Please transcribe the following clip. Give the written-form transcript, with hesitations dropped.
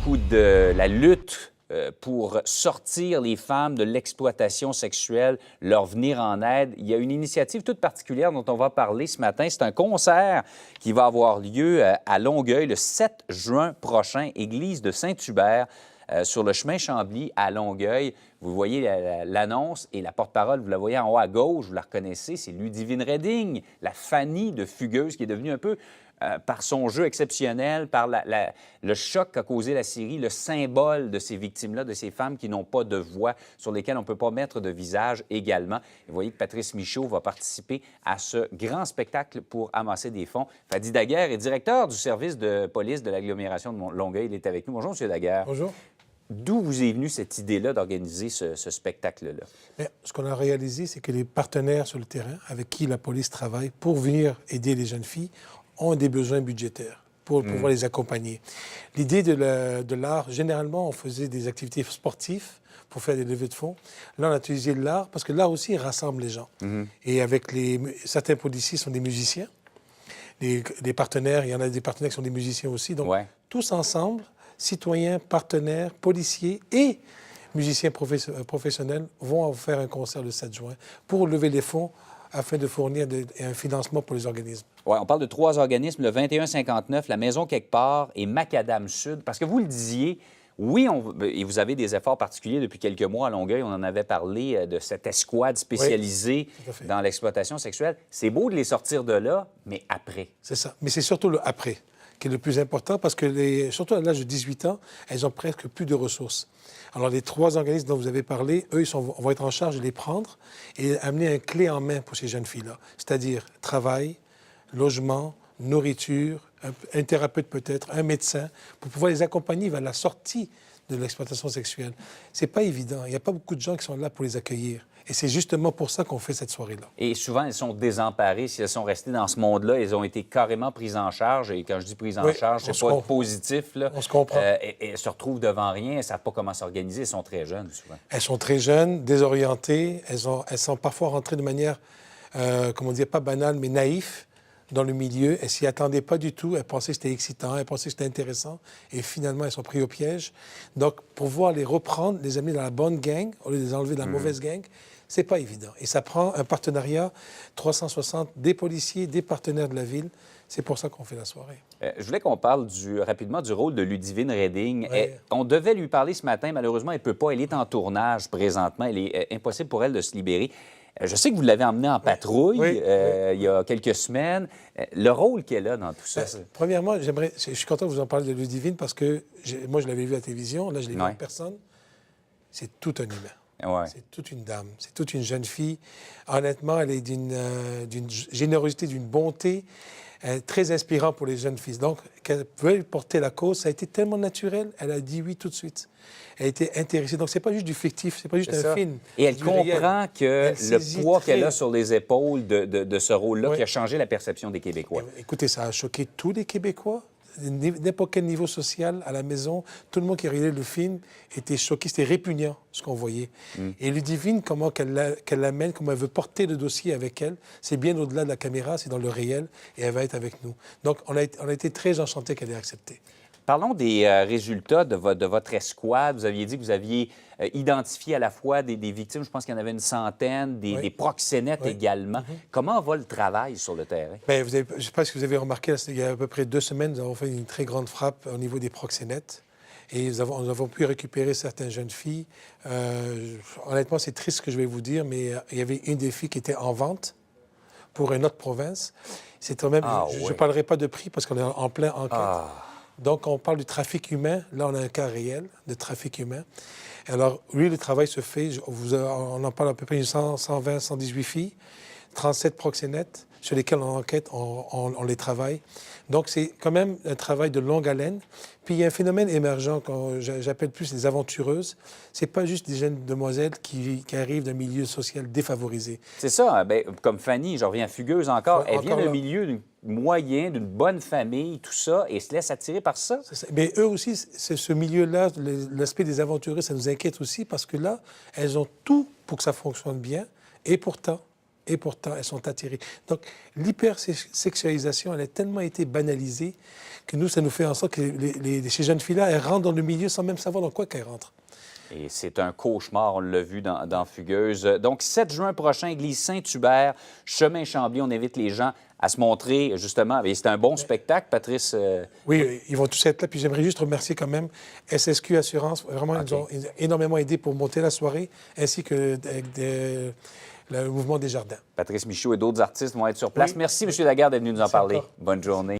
coup, de la lutte pour sortir les femmes de l'exploitation sexuelle, leur venir en aide. Il y a une initiative toute particulière dont on va parler ce matin. C'est un concert qui va avoir lieu à Longueuil le 7 juin prochain, église de Saint-Hubert, sur le chemin Chambly à Longueuil. Vous voyez l'annonce et la porte-parole, vous la voyez en haut à gauche, vous la reconnaissez, c'est Ludivine Reding, la Fanny de Fugueuse, qui est devenue un peu, par son jeu exceptionnel, par le choc qu'a causé la série, le symbole de ces victimes-là, de ces femmes qui n'ont pas de voix, sur lesquelles on ne peut pas mettre de visage également. Et vous voyez que Patrice Michaud va participer à ce grand spectacle pour amasser des fonds. Fadi Daguerre est directeur du service de police de l'agglomération de Longueuil. Il est avec nous. Bonjour, M. Daguerre. Bonjour. D'où vous est venue cette idée-là d'organiser ce spectacle-là? Bien, ce qu'on a réalisé, c'est que les partenaires sur le terrain avec qui la police travaille pour venir aider les jeunes filles ont des besoins budgétaires pour pouvoir les accompagner. L'idée de l'art, généralement, on faisait des activités sportives pour faire des levées de fonds. Là, on a utilisé l'art parce que l'art aussi rassemble les gens. Et avec certains policiers sont des musiciens, des partenaires, il y en a des partenaires qui sont des musiciens aussi. Donc, tous ensemble, citoyens, partenaires, policiers et musiciens professionnels vont faire un concert le 7 juin pour lever les fonds afin de fournir un financement pour les organismes. Oui, on parle de 3 organismes, le 2159, la Maison quelque part et Macadam Sud. Parce que vous le disiez, oui, et vous avez des efforts particuliers depuis quelques mois à Longueuil. On en avait parlé de cette escouade spécialisée dans l'exploitation sexuelle. C'est beau de les sortir de là, mais après. C'est ça. Mais c'est surtout le après qui est le plus important parce que, surtout à l'âge de 18 ans, elles ont presque plus de ressources. Alors, les 3 organismes dont vous avez parlé, eux, vont être en charge de les prendre et amener un clé en main pour ces jeunes filles-là, c'est-à-dire travail, logement, nourriture, un thérapeute peut-être, un médecin, pour pouvoir les accompagner vers la sortie de l'exploitation sexuelle. C'est pas évident. Il n'y a pas beaucoup de gens qui sont là pour les accueillir. Et c'est justement pour ça qu'on fait cette soirée-là. Et souvent, elles sont désemparées. Si elles sont restées dans ce monde-là, elles ont été carrément prises en charge. Et quand je dis prises en charge, c'est pas positif, là. On se comprend. Et elles se retrouvent devant rien. Elles ne savent pas comment s'organiser. Elles sont très jeunes, souvent. Elles sont très jeunes, désorientées. Elles sont parfois rentrées de manière, comment dire, pas banale, mais naïf dans le milieu. Elles ne s'y attendaient pas du tout. Elles pensaient que c'était excitant, elles pensaient que c'était intéressant. Et finalement, elles sont prises au piège. Donc, pour pouvoir les reprendre, les amener dans la bonne gang, au lieu de les enlever de la mauvaise gang, c'est pas évident. Et ça prend un partenariat 360 des policiers, des partenaires de la ville. C'est pour ça qu'on fait la soirée. Je voulais qu'on parle rapidement du rôle de Ludivine Reding. On devait lui parler ce matin. Malheureusement, elle ne peut pas. Elle est en tournage présentement. Il est impossible pour elle de se libérer. Je sais que vous l'avez emmenée en patrouille il y a quelques semaines. Le rôle qu'elle a dans tout ça. Premièrement, je suis content que vous en parliez de Ludivine parce que moi, je l'avais vue à la télévision. Là, je l'ai vue en personne. C'est tout un humain. C'est toute une dame, c'est toute une jeune fille. Honnêtement, elle est d'une générosité, d'une bonté très inspirante pour les jeunes filles. Donc, qu'elle veuille porter la cause, ça a été tellement naturel, elle a dit oui tout de suite. Elle a été intéressée. Donc, c'est pas juste du fictif, c'est pas juste un film. Et elle comprend que le poids qu'elle a sur les épaules de ce rôle-là qui a changé la perception des Québécois. Écoutez, ça a choqué tous les Québécois. N'importe quel niveau social, à la maison, tout le monde qui regardait le film était choqué, c'était répugnant ce qu'on voyait. Et Ludivine, comment qu'elle l'amène, comment elle veut porter le dossier avec elle, c'est bien au-delà de la caméra, c'est dans le réel, et elle va être avec nous. Donc, on a été très enchantés qu'elle ait accepté. Parlons des résultats de votre escouade. Vous aviez dit que vous aviez identifié à la fois des victimes, je pense qu'il y en avait une centaine, des proxénètes également. Comment va le travail sur le terrain? Bien, je ne sais pas si vous avez remarqué, il y a à peu près 2 semaines, nous avons fait une très grande frappe au niveau des proxénètes. Et nous avons pu récupérer certaines jeunes filles. Honnêtement, c'est triste ce que je vais vous dire, mais il y avait une des filles qui était en vente pour une autre province. C'est quand même, je ne parlerai pas de prix parce qu'on est en plein enquête. Donc, on parle du trafic humain. Là, on a un cas réel de trafic humain. Alors, oui, le travail se fait. On en parle à peu près de 120, 118 filles, 37 proxénètes sur lesquels on enquête, on les travaille. Donc, c'est quand même un travail de longue haleine. Puis, il y a un phénomène émergent que j'appelle plus les aventureuses. C'est pas juste des jeunes demoiselles qui arrivent d'un milieu social défavorisé. C'est ça. Bien, comme Fanny, je reviens à Fugueuse encore. Elle vient d'un milieu moyen, d'une bonne famille, tout ça, et se laisse attirer par ça. Mais eux aussi, ce milieu-là, l'aspect des aventureux, ça nous inquiète aussi parce que là, elles ont tout pour que ça fonctionne bien. Et pourtant, et pourtant elles sont attirées. Donc l'hypersexualisation, elle a tellement été banalisée que nous, ça nous fait en sorte que ces jeunes filles-là, elles rentrent dans le milieu sans même savoir dans quoi qu'elles rentrent. Et c'est un cauchemar, on l'a vu dans Fugueuse. Donc, 7 juin prochain, église Saint-Hubert, chemin Chambly, on invite les gens à se montrer, justement. Et c'est un bon spectacle, Patrice. Oui, ils vont tous être là. Puis j'aimerais juste remercier quand même SSQ Assurance. Vraiment, ils nous ont énormément aidé pour monter la soirée, ainsi que le mouvement des jardins. Patrice Michaud et d'autres artistes vont être sur place. Oui. Merci, M. Lagarde, d'être venu nous en parler. Encore. Bonne journée.